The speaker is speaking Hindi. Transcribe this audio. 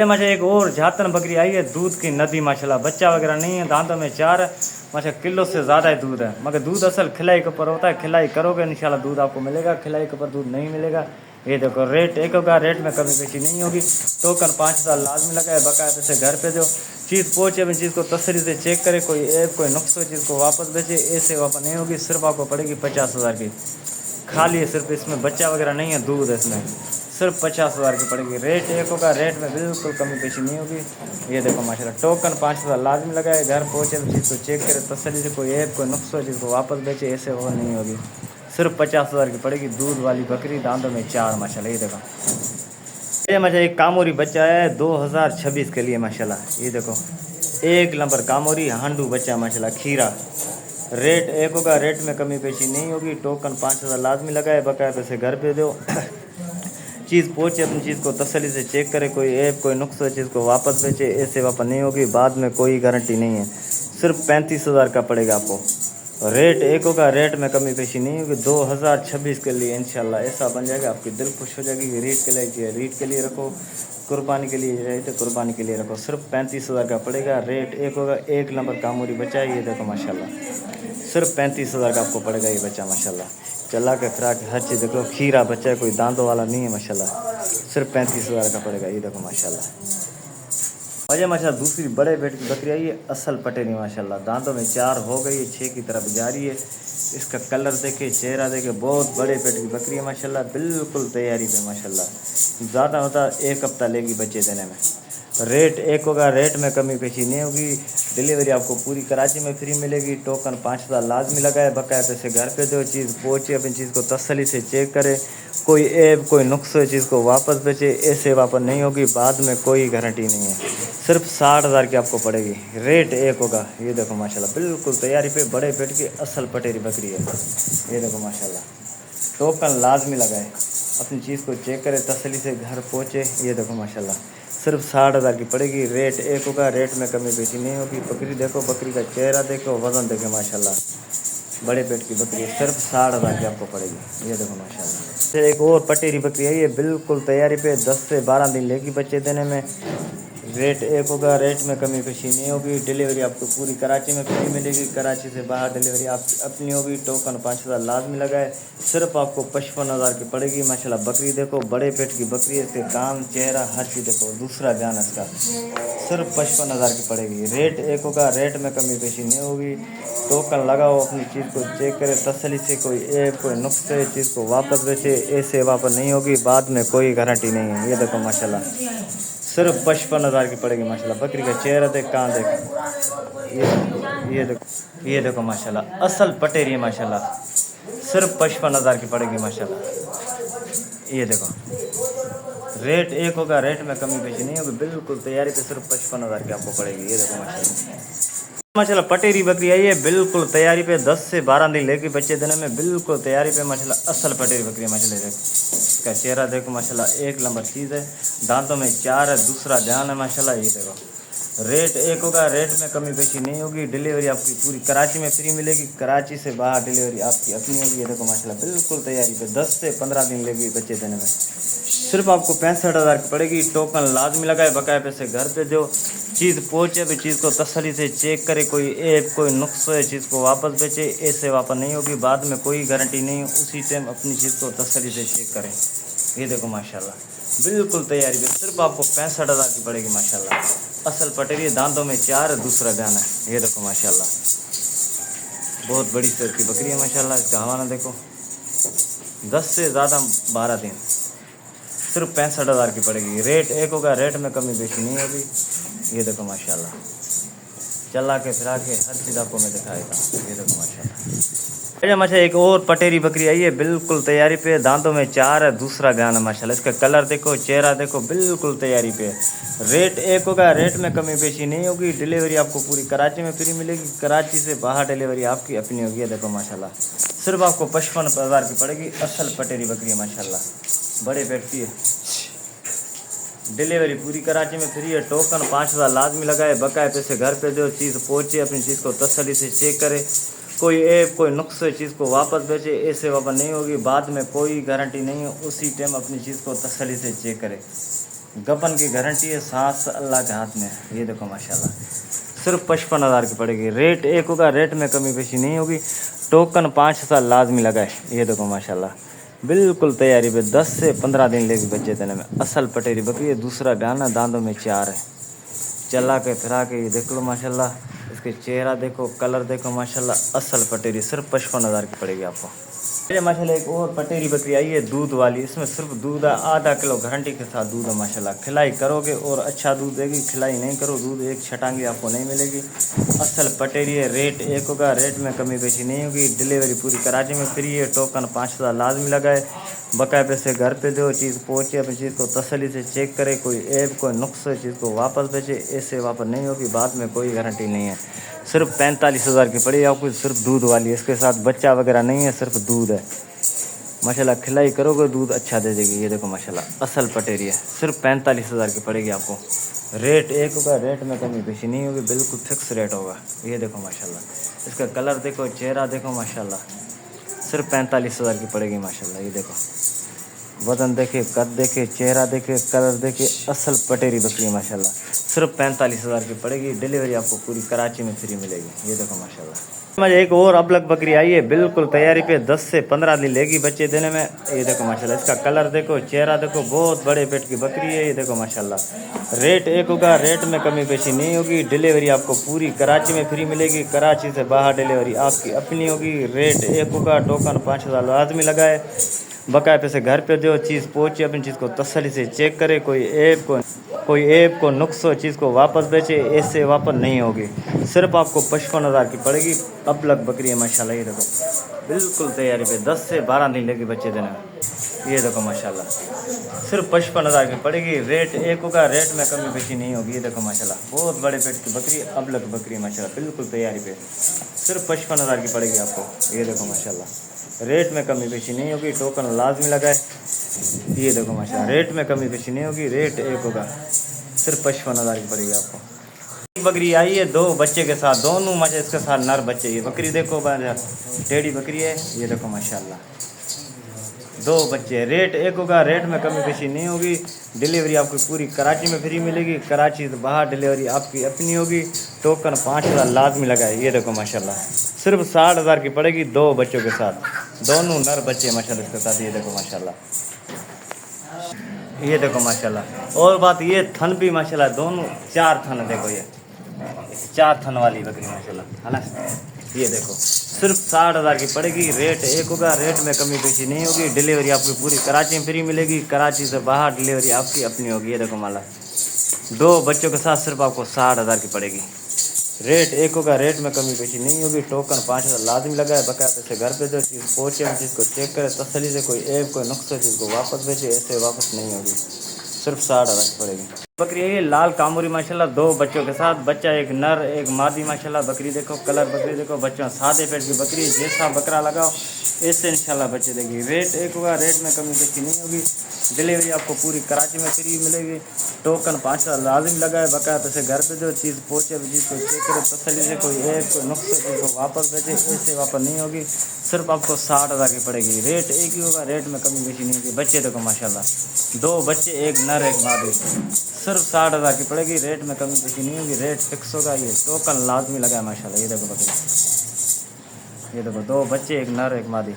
माशा एक और झातन बकरी आई है, दूध की नदी माशाल्लाह, बच्चा वगैरह नहीं है, दांतों में 4 माशा किलो से ज़्यादा ही दूध है। मगर दूध असल खिलाई के ऊपर होता है, खिलाई करोगे इंशाल्लाह दूध आपको मिलेगा, खिलाई के ऊपर दूध नहीं मिलेगा। ये देखो रेट एक होगा, रेट में कमी पेशी नहीं होगी। टोकन 5,000 लाजमी लगा है, बकायदे से घर पे जो चीज़ पहुँचे अपनी चीज़ को तसल्ली से चेक करे, कोई ऐप कोई नुक्स हो चीज़ को वापस बेचे, ऐसे वापस नहीं होगी। सिर्फ आपको पड़ेगी 50,000 की, खाली है सिर्फ, इसमें बच्चा वगैरह नहीं है, दूध है इसमें, सिर्फ 50,000 की पड़ेगी। रेट एक होगा, रेट में बिल्कुल कमी पेशी नहीं होगी। ये देखो माशाल्लाह, टोकन 5,000 लाजमी लगाए, घर पहुँचे तो चीज़ को चेक करे तसल्ली से, कोई ऐप कोई नुक्स हो चीज़ को वापस बेचे, ऐसे वो नहीं होगी। सिर्फ 50,000 की पड़ेगी, दूध वाली बकरी, दांतों में 4 माशाल्लाह। ये देखो ये माशा एक कामोरी बच्चा है 2026 के लिए माशाल्लाह। ये देखो एक नंबर कामोरी हांडू बच्चा माशाल्लाह, खीरा। रेट एक होगा, रेट में कमी पेशी नहीं होगी। टोकन 5,000 लाजमी लगाए, बकाया पैसे घर पे दो। चीज़ पहुँचे अपनी चीज़ को तसल्ली से चेक करे, कोई ऐप कोई नुक्स चीज़ को वापस बेचे, ऐसे वापस नहीं होगी। बाद में कोई गारंटी नहीं है। सिर्फ 35,000 का पड़ेगा आपको। रेट एक होगा, रेट में कमी पेशी नहीं होगी। 2026 के लिए इंशाल्लाह ऐसा बन जाएगा, आपकी दिल खुश हो जाएगी। रीड के लिए रखो, कुर्बानी के लिए रहे तो कुर्बानी के लिए रखो। सिर्फ 35,000 का पड़ेगा। रेट एक होगा, एक नंबर कामूरी बच्चा है। ये देखो माशाल्लाह, सिर्फ 35,000 का आपको पड़ेगा ये बच्चा माशाल्लाह। चला के फिरा के हर चीज़ देखो, खीरा बच्चा है, कोई दांतों वाला नहीं है माशाल्लाह। सिर्फ 35,000 का पड़ेगा। ये देखो माशाल्लाह। वजह माशा दूसरी बड़े पेट की बकरी आई है, असल पटेरी माशाल्लाह, दांतों में 4 हो गई है, 6 की तरफ जा रही है। इसका कलर देखे, चेहरा देखे, बहुत बड़े पेट की बकरी है माशाल्लाह, बिल्कुल तैयारी पे माशाल्लाह। ज़्यादा होता 1 हफ्ता लेगी बच्चे देने में। रेट एक होगा, रेट में कमी पेशी नहीं होगी। डिलीवरी आपको पूरी कराची में फ्री मिलेगी। टोकन 5,000 लाजमी लगाए, बकाया पैसे घर पे दो। चीज़ पहुँचे अपनी चीज़ को तसल्ली से चेक करे, कोई ऐप कोई नुक्स चीज़ को वापस बेचे, ऐसे वापस नहीं होगी। बाद में कोई गारंटी नहीं है। सिर्फ 60,000 की आपको पड़ेगी। रेट एक होगा। ये देखो माशाल्लाह, बिल्कुल तैयारी पे बड़े पेट की असल पटेरी बकरी है। ये देखो माशाल्लाह, टोकन लाजमी लगाए, अपनी चीज़ को चेक करे, तसल्ली से घर पहुँचे। ये देखो माशाल्लाह, सिर्फ 60,000 की पड़ेगी। रेट एक होगा, रेट में कमी पेशी नहीं होगी। बकरी देखो, बकरी का चेहरा देखो, वज़न देखो माशाल्लाह, बड़े पेट की बकरी है। सिर्फ 60,000 की आपको पड़ेगी। ये देखो माशाल्लाह। फिर एक और पटेरी बकरी है, ये बिल्कुल तैयारी पे 10 से 12 दिन लेगी बच्चे देने में। रेट एक होगा, रेट में कमी पेशी नहीं होगी। डिलीवरी आपको पूरी कराची में फ्री मिलेगी। कराची से बाहर डिलीवरी आपकी अपनी होगी। टोकन 5,000 लाजमी लगाए, सिर्फ आपको 55,000 की पड़ेगी माशाल्लाह। बकरी देखो, बड़े पेट की बकरी है, इसके कान चेहरा हर चीज़ देखो, दूसरा बयान इसका। सिर्फ 55,000 की पड़ेगी। रेट एक होगा, रेट में कमी पेशी नहीं होगी। टोकन लगाओ, अपनी चीज़ को चेक करे तसल्ली से, कोई ऐप कोई नुक्स चीज़ को वापस बेचे, ऐसे वापस नहीं होगी। बाद में कोई गारंटी नहीं है। ये देखो माशाल्लाह, सिर्फ 55,000 की पड़ेगी माशाल्लाह। बकरी का चेहरा देख, कान देख, ये देखो माशाल्लाह, असल पटेरी है माशाल्लाह। सिर्फ 55,000 की पड़ेगी माशाल्लाह। ये देखो, रेट एक होगा, रेट में कमी पेशी नहीं होगी। बिल्कुल तैयारी पे सिर्फ 55,000 की आपको पड़ेगी। ये देखो माशाल्लाह, पटेरी बकरी आई है, बिल्कुल तैयारी पे 10 से 12 दिन लेगी बच्चे देने में। बिल्कुल तैयारी पे माशाल्लाह, असल पटेरी बकरी है माशाल्लाह। इसका चेहरा देखो माशाल्लाह, एक नंबर चीज़ है। दांतों में 4 है, दूसरा ध्यान है माशाल्लाह। ये देखो, रेट एक होगा, रेट में कमी पेशी नहीं होगी। डिलीवरी आपकी पूरी कराची में फ्री मिलेगी। कराची से बाहर डिलीवरी आपकी अपनी होगी। ये देखो माशाल्लाह, बिल्कुल तैयारी पे 10 से 15 दिन लेगी बच्चे देने में। सिर्फ आपको 65,000 की पड़ेगी। टोकन लाजमी लगाए, बकाया पैसे घर पे दो। चीज़ पहुँचे भी, चीज़ को तसल्ली से चेक करे, कोई ऐप कोई नुक्स है चीज़ को वापस बेचे, ऐसे वापस नहीं होगी। बाद में कोई गारंटी नहीं है। उसी टाइम अपनी चीज़ को तसल्ली से चेक करें। ये देखो माशाल्लाह, बिल्कुल तैयारी पे सिर्फ आपको 65,000 की पड़ेगी माशाल्लाह। असल पटेरी, दांतों में 4, दूसरा बयान है। ये देखो माशाल्लाह, बहुत बड़ी सर की बकरी है माशाल्लाह। इसका हवाना देखो, 10 से ज़्यादा 12 दिन, सिर्फ 65,000 की पड़ेगी। रेट एक होगा, रेट में कमी पेशी नहीं होगी। ये देखो माशाल्लाह, चला के फिरा के हर चीज़ आपको मैं दिखाएगा। ये देखो माशाल्लाह, माशा एक और पटेरी बकरी आई है, बिल्कुल तैयारी पे, दांतों में 4 है, दूसरा बयान है माशाल्लाह। इसका कलर देखो, चेहरा देखो, बिल्कुल तैयारी पे। रेट एक होगा, रेट में कमी पेशी नहीं होगी। डिलीवरी आपको पूरी कराची में फ्री मिलेगी। कराची से बाहर डिलीवरी आपकी अपनी होगी। ये देखो माशाल्लाह, सिर्फ आपको 55,000 की पड़ेगी। असल पटेरी बकरी है माशाल्लाह, बड़े पेट की है। डिलीवरी पूरी कराची में फ्री है। टोकन 5,000 लाजमी लगाए, बकाया पैसे घर पे दो। चीज़ पहुँचे, अपनी चीज़ को तसल्ली से चेक करे, कोई ऐप कोई नुक्स चीज़ को वापस बेचे, ऐसे वापस नहीं होगी। बाद में कोई गारंटी नहीं है। उसी टाइम अपनी चीज़ को तसल्ली से चेक करे। गबन की गारंटी है, सांस अल्लाह के हाथ में है। ये देखो माशाल्लाह, सिर्फ 55,000 की पड़ेगी। रेट एक होगा, रेट में कमी पेशी नहीं होगी। टोकन 5 साल लाजमी लगाए। ये देखो माशाल्लाह, बिल्कुल तैयारी पे 10 से 15 दिन लेगी बच्चे देने में। असल पटेरी बकरी है। दूसरा बयान है, दांतों में 4 है। चला के फिरा के ये देख लो माशाल्लाह, इसके चेहरा देखो, कलर देखो माशाल्लाह, असल पटेरी सिर्फ 55,000 की पड़ेगी आपको। ये माशाल्लाह एक और पटेरी बकरी आई है दूध वाली, इसमें सिर्फ दूध है, आधा किलो गारंटी के साथ दूध है माशाल्लाह। खिलाई करोगे और अच्छा दूध देगी, खिलाई नहीं करो दूध एक छटांगी आपको नहीं मिलेगी। असल पटेरी है। रेट एक होगा, रेट में कमी पेशी नहीं होगी। डिलीवरी पूरी कराची में फ्री है। टोकन 5,000 लाजमी लगाए। बकाया पैसे घर पे दो, चीज़ पहुँचे, अपनी चीज़ को तसल्ली से चेक करे, कोई ऐप कोई नुक्स चीज़ को वापस भेजे, ऐसे वापस नहीं होगी, बाद में कोई गारंटी नहीं है। सिर्फ 45,000 की पड़ी आपको, सिर्फ दूध वाली है। इसके साथ बच्चा वगैरह नहीं है, सिर्फ दूध है माशाल्लाह। खिलाई करोगे दूध अच्छा दे देगी। ये देखो माशाल्लाह, असल पटेरी है। सिर्फ 45,000 की पड़ेगी आपको। रेट एक होगा, रेट में कमी पेशी नहीं होगी, बिल्कुल फिक्स रेट होगा। ये देखो माशाल्लाह, इसका कलर देखो, चेहरा देखो माशाल्लाह, सिर्फ 45,000 की पड़ेगी माशाल्लाह। ये देखो, वजन देखे, कद देखे, चेहरा देखे, कलर देखे, असल पटेरी बकरी है माशाल्लाह। सिर्फ 45,000 की पड़ेगी। डिलीवरी आपको पूरी कराची में फ्री मिलेगी। ये देखो माशाल्लाह। मुझे एक और अबलग बकरी आई है, बिल्कुल तैयारी पे 10 से 15 दिन लेगी बच्चे देने में। ये देखो माशाल्लाह, इसका कलर देखो, चेहरा देखो, बहुत बड़े पेट की बकरी है। ये देखो माशाल्लाह, रेट एक होगा, रेट में कमी पेशी नहीं होगी। डिलीवरी आपको पूरी कराची में फ्री मिलेगी। कराची से बाहर डिलीवरी आपकी अपनी होगी। रेट एक होगा, टोकन 5,000 लाजमी लगाए। बकाया पैसे घर पे दो, चीज़ पहुँचे, अपनी चीज़ को तसल्ली से चेक करे, कोई ऐप को नुक्स हो, चीज़ को वापस बेचे, ऐसे वापस नहीं होगी। सिर्फ आपको 55,000 की पड़ेगी। अब लग बकरी है माशाल्लाह। ये देखो, बिल्कुल तैयारी पे 10 से 12 दिन लेगी बच्चे देने में। ये देखो माशाल्लाह, सिर्फ 55,000 की पड़ेगी। रेट एक होगा, रेट में कमी पेशी नहीं होगी। ये देखो माशाल्लाह, बहुत बड़े पेट की बकरी, अब लग बकरी है माशाल्लाह, बिल्कुल तैयारी पे। सिर्फ 55,000 की पड़ेगी आपको। ये देखो माशाल्लाह, रेट में कमी पेशी नहीं होगी। टोकन लाजमी लगाए। ये देखो माशाल्लाह, रेट में कमी पेशी नहीं होगी। रेट एक होगा, सिर्फ 55,000 की पड़ेगी आपको। बकरी आई है 2 बच्चे के साथ, दोनों मजे इसके साथ नर बच्चे। ये बकरी देखो, टेढ़ी बकरी है। ये देखो माशाल्लाह, 2 बच्चे। रेट एक होगा, रेट में कमी पेशी नहीं होगी। डिलीवरी आपको पूरी कराची में फ्री मिलेगी। कराची से बाहर डिलीवरी आपकी अपनी होगी। टोकन 5,000 लाजमी लगाए। ये देखो माशाल्लाह, सिर्फ 60,000 की पड़ेगी 2 बच्चों के साथ, दोनों नर बच्चे माशाल्लाह इसके साथ। ये देखो माशाल्लाह, ये देखो माशाल्लाह। और बात ये थन भी माशाल्लाह, दोनों 4 थन देखो, ये 4 थन वाली बकरी माशाल्लाह है ना। ये देखो, सिर्फ 60,000 की पड़ेगी। रेट एक होगा, रेट में कमी पेशी नहीं होगी। डिलीवरी आपकी पूरी कराची में फ्री मिलेगी। कराची से बाहर डिलीवरी आपकी अपनी होगी। ये देखो माला, 2 बच्चों के साथ सिर्फ आपको 60,000 की पड़ेगी। रेट एक होगा, रेट में कमी पेशी नहीं होगी। टोकन 5,000 लाजमी लगाए। बकाया पैसे घर पे दो, चीज़ पहुँचे, चीज़ को चेक करे तसल्ली से, कोई ऐप कोई नुक्स चीज़ को वापस भेजे, ऐसे वापस नहीं होगी। सिर्फ 60,000 की पड़ेगी। बकरी है लाल कामूरी माशाल्लाह, 2 बच्चों के साथ। बच्चा एक नर एक मादी माशाल्लाह। बकरी देखो, कलर बकरी देखो, बच्चों सादे पेट की बकरी, जैसा बकरा लगाओ ऐसे इंशाल्लाह बच्चे देगी। रेट एक होगा, रेट में कमी पेशी नहीं होगी। डिलीवरी आपको पूरी कराची में फ्री मिलेगी। टोकन 5,000 लाजिम लगाए। बकाया पैसे घर पे दो, चीज़ पहुँचे, चीज़ को चेक करे तसल्ली से, कोई ऐप कोई नुक्स चीज़ को वापस भेजे, ऐसे वापस नहीं होगी। सिर्फ आपको 60,000 की पड़ेगी। रेट एक ही होगा, रेट में कमी पेशी नहीं होगी। बच्चे देखो माशाल्लाह, 2 बच्चे, एक नर एक मादी, सिर्फ 60,000 की पड़ेगी। रेट में कमी पेशी नहीं होगी। रेट फिक्स होगा। ये टोकन लाजमी लगाए माशाल्लाह। ये देखो बकरी, ये देखो, 2 बच्चे, एक नर एक मादी।